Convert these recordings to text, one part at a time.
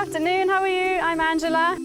afternoon, how are you? I'm Angela.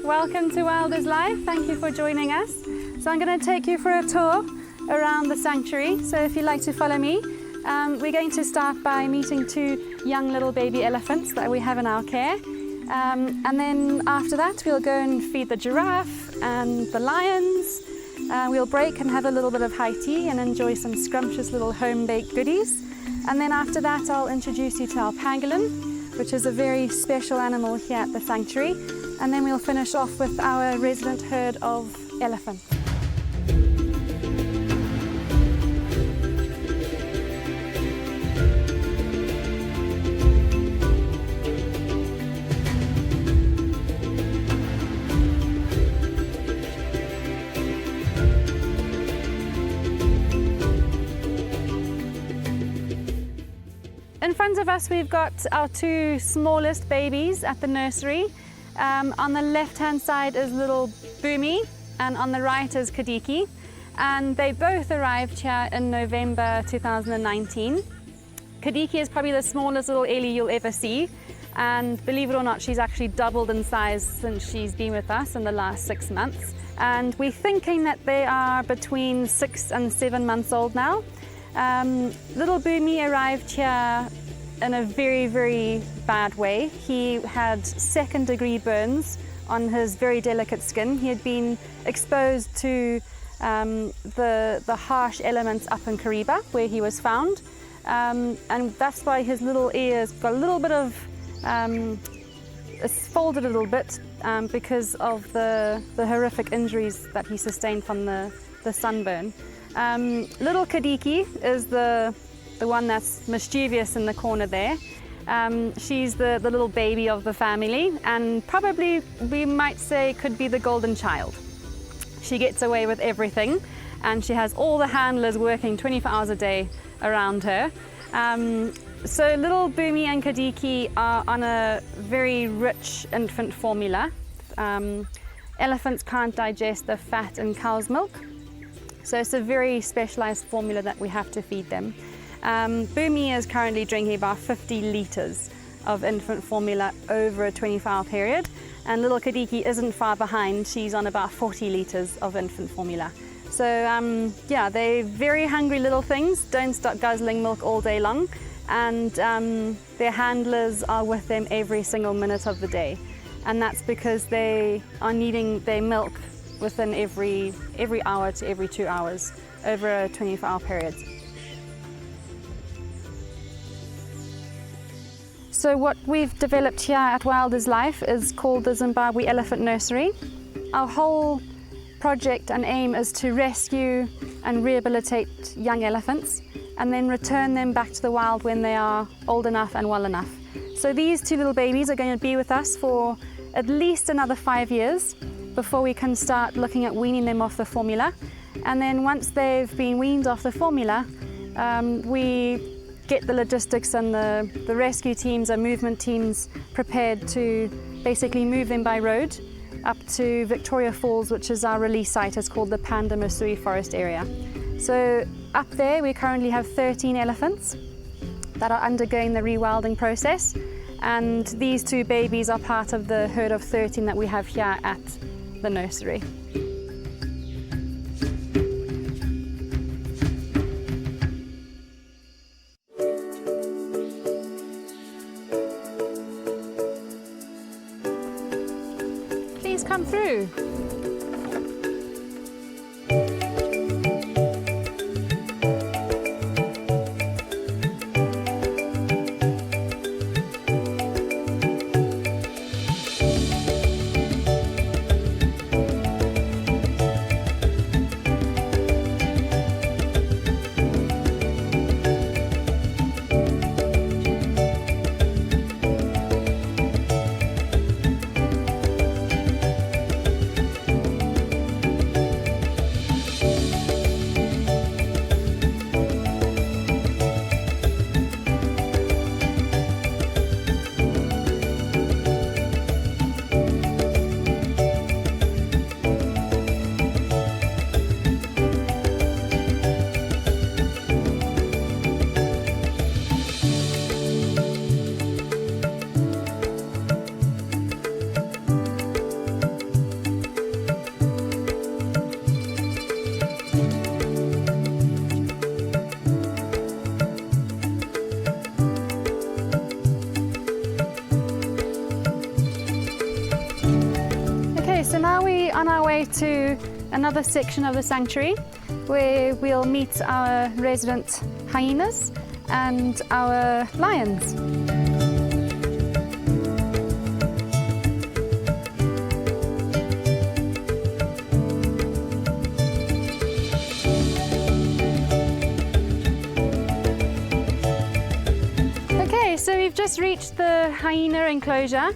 Welcome to Wild is Life. Thank you for joining us. So I'm going to take you for a tour around the sanctuary. So if you'd like to follow me, we're going to start by meeting 2 young little baby elephants that we have in our care. And then after that, we'll go and feed the giraffe and the lions. We'll break and have a little bit of high tea and enjoy some scrumptious little home-baked goodies. And then after that, I'll introduce you to our pangolin, which is a very special animal here at the sanctuary. And then we'll finish off with our resident herd of elephants. In front of us, we've got our 2 smallest babies at the nursery. On the left-hand side is little Bumi, and on the right is Kadiki. And they both arrived here in November 2019. Kadiki is probably the smallest little Ellie you'll ever see. And believe it or not, she's actually doubled in size since she's been with us in the last 6 months. And we're thinking that they are between 6 and 7 months old now. Little Bumi arrived here in a very, very bad way. He had 2nd-degree burns on his very delicate skin. He had been exposed to the harsh elements up in Kariba, where he was found. And that's why his little ears got a little bit of, it's folded a little bit because of the horrific injuries that he sustained from the sunburn. Little Kadiki is the one that's mischievous in the corner there. She's the little baby of the family, and probably we might say could be the golden child. She gets away with everything, and she has all the handlers working 24 hours a day around her. So little Bumi and Kadiki are on a very rich infant formula. Elephants can't digest the fat in cow's milk, so it's a very specialized formula that we have to feed them. Bumi is currently drinking about 50 litres of infant formula over a 24-hour period, and little Kadiki isn't far behind. She's on about 40 litres of infant formula. So yeah, they're very hungry little things, don't stop guzzling milk all day long, and their handlers are with them every single minute of the day. And that's because they are needing their milk within every hour to every 2 hours over a 24-hour period. So what we've developed here at Wild is Life is called the Zimbabwe Elephant Nursery. Our whole project and aim is to rescue and rehabilitate young elephants and then return them back to the wild when they are old enough and well enough. So these 2 little babies are going to be with us for at least another 5 years before we can start looking at weaning them off the formula. And then once they've been weaned off the formula, we get the logistics and the rescue teams and movement teams prepared to basically move them by road up to Victoria Falls, which is our release site. It's called the Panda Masui Forest Area. So up there we currently have 13 elephants that are undergoing the rewilding process, and these 2 babies are part of the herd of 13 that we have here at the nursery. Please come through. way to another section of the sanctuary where we'll meet our resident hyenas and our lions. Okay, so we've just reached the Hyena Enclosure.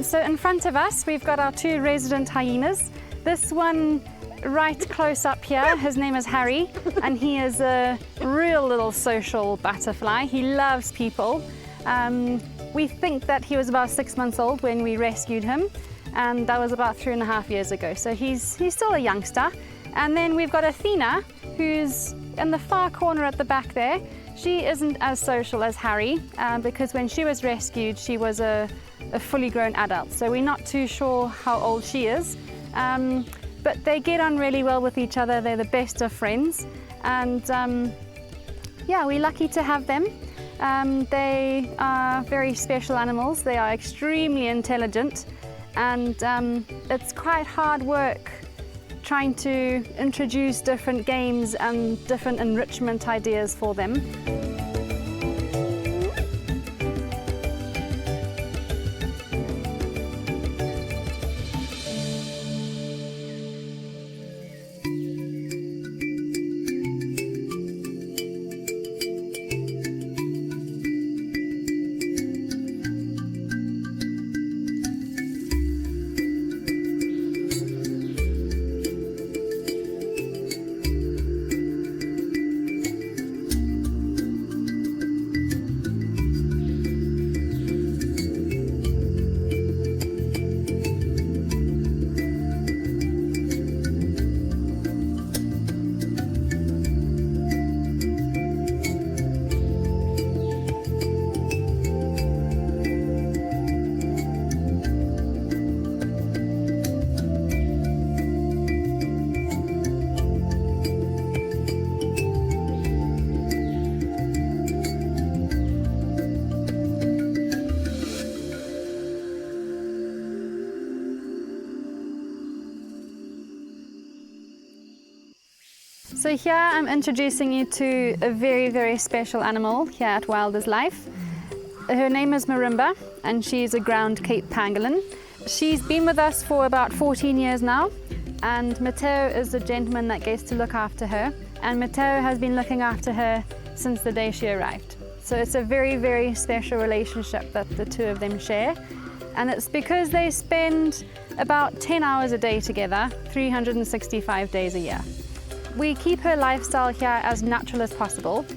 So in front of us we've got our two resident hyenas. This one right close up here, his name is Harry, and he is a real little social butterfly. He loves people. We think that he was about 6 months old when we rescued him, and that was about 3.5 years ago. So he's still a youngster. And then we've got Athena, who's in the far corner at the back there. She isn't as social as Harry, because when she was rescued, she was a fully grown adult. So we're not too sure how old she is. But they get on really well with each other. They're the best of friends. And yeah, we're lucky to have them. They are very special animals. They are extremely intelligent. And it's quite hard work trying to introduce different games and different enrichment ideas for them. So here I'm introducing you to a very, very special animal here at Wild is Life. Her name is Marimba, and she's a ground Cape pangolin. She's been with us for about 14 years now, and Matteo is the gentleman that gets to look after her. And Matteo has been looking after her since the day she arrived. So it's a very, very special relationship that the two of them share. And it's because they spend about 10 hours a day together, 365 days a year. We keep her lifestyle here as natural as possible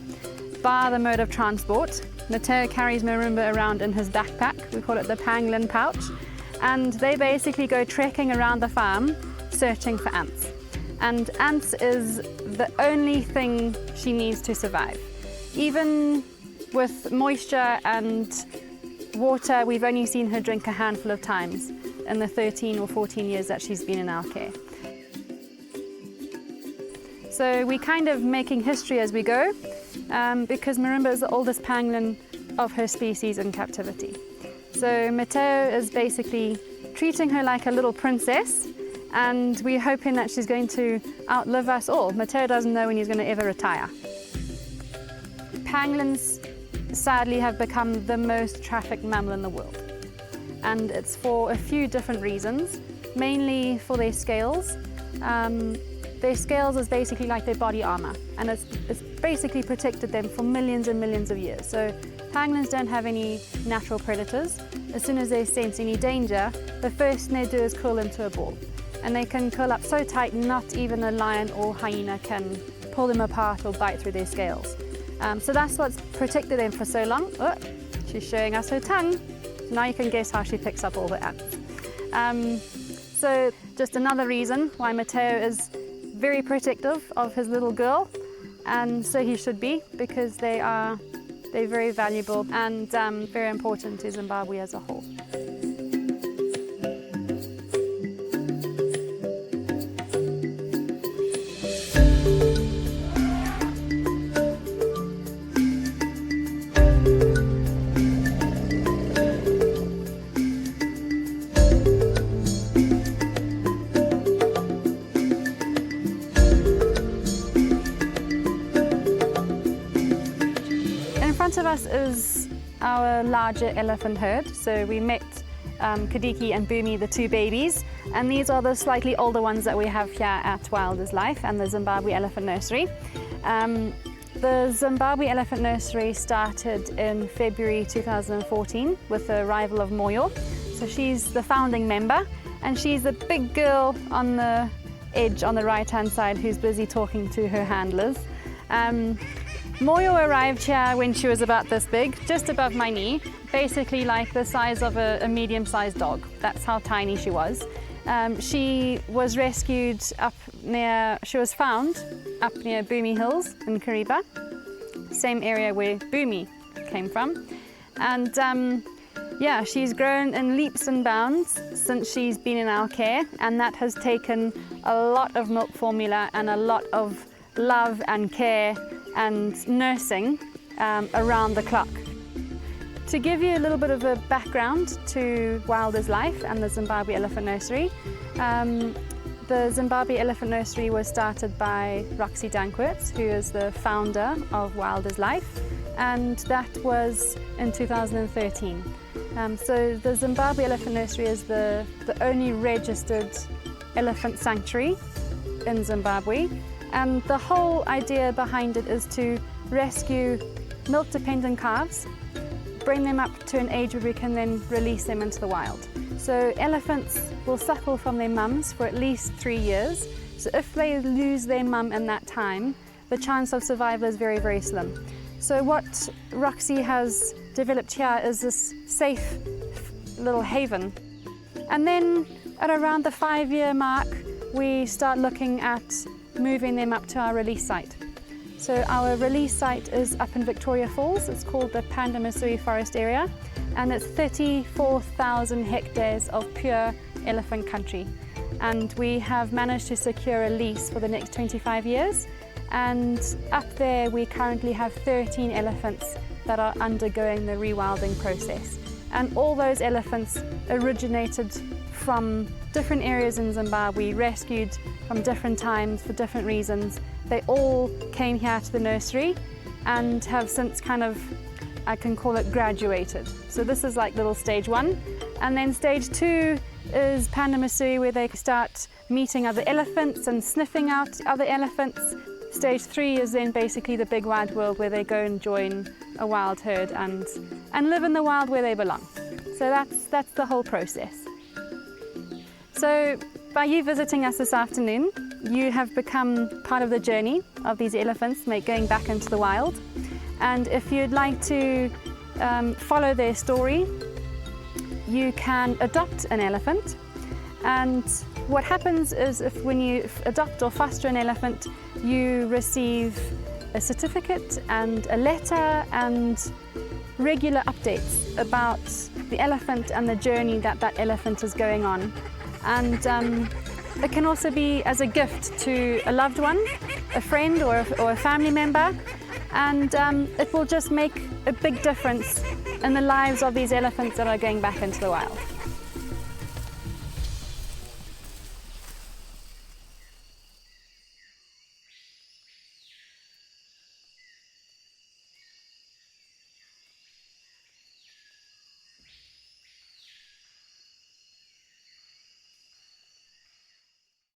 via the mode of transport. Matteo carries Marimba around in his backpack. We call it the pangolin pouch. And they basically go trekking around the farm searching for ants. And ants is the only thing she needs to survive. Even with moisture and water, we've only seen her drink a handful of times in the 13 or 14 years that she's been in our care. So we're kind of making history as we go, because Marimba is the oldest pangolin of her species in captivity. So Matteo is basically treating her like a little princess, and we're hoping that she's going to outlive us all. Matteo doesn't know when he's going to ever retire. Pangolins sadly have become the most trafficked mammal in the world, and it's for a few different reasons, mainly for their scales. Their scales is basically like their body armor, and it's basically protected them for millions and millions of years. So pangolins don't have any natural predators. As soon as they sense any danger, the first thing they do is curl into a ball. And they can curl up so tight, not even a lion or hyena can pull them apart or bite through their scales. So that's what's protected them for so long. Oh, she's showing us her tongue. So now you can guess how she picks up all the ants. So just another reason why Matteo is very protective of his little girl, and so he should be, because they're very valuable and very important to Zimbabwe as a whole. front of us is our larger elephant herd. So we met Kadiki and Bumi, the two babies, and these are the slightly older ones that we have here at Wild as Life and the Zimbabwe Elephant Nursery. The Zimbabwe Elephant Nursery started in February 2014 with the arrival of Moyo. So she's the founding member, and she's the big girl on the edge on the right-hand side who's busy talking to her handlers. Moyo arrived here when she was about this big, just above my knee, basically like the size of a medium-sized dog. That's how tiny she was. She was rescued she was found up near Bumi Hills in Kariba, same area where Bumi came from. And yeah, she's grown in leaps and bounds since she's been in our care, and that has taken a lot of milk formula and a lot of love and care and nursing around the clock. To give you a little bit of a background to Wild as Life and the Zimbabwe Elephant Nursery, the Zimbabwe Elephant Nursery was started by Roxy Dankwitz, who is the founder of Wild as Life, and that was in 2013. So the Zimbabwe Elephant Nursery is the only registered elephant sanctuary in Zimbabwe, and the whole idea behind it is to rescue milk-dependent calves, bring them up to an age where we can then release them into the wild. So elephants will suckle from their mums for at least 3 years. So if they lose their mum in that time, the chance of survival is very, very slim. So what Roxy has developed here is this safe little haven. And then at around the 5-year mark, we start looking at moving them up to our release site. So our release site is up in Victoria Falls. It's called the Pangolins Forest Area, and it's 34,000 hectares of pure elephant country. And we have managed to secure a lease for the next 25 years. And up there we currently have 13 elephants that are undergoing the rewilding process. And all those elephants originated from different areas in Zimbabwe, rescued from different times for different reasons. They all came here to the nursery and have since kind of, I can call it, graduated. So this is like little stage 1. And then stage 2 is Panda Masui, where they start meeting other elephants and sniffing out other elephants. Stage 3 is then basically the big wide world, where they go and join a wild herd and live in the wild where they belong. So that's the whole process. So by you visiting us this afternoon, you have become part of the journey of these elephants going back into the wild. And if you'd like to follow their story, you can adopt an elephant. And what happens is, when you adopt or foster an elephant, you receive a certificate and a letter and regular updates about the elephant and the journey that elephant is going on. And it can also be as a gift to a loved one, a friend or a family member, and it will just make a big difference in the lives of these elephants that are going back into the wild.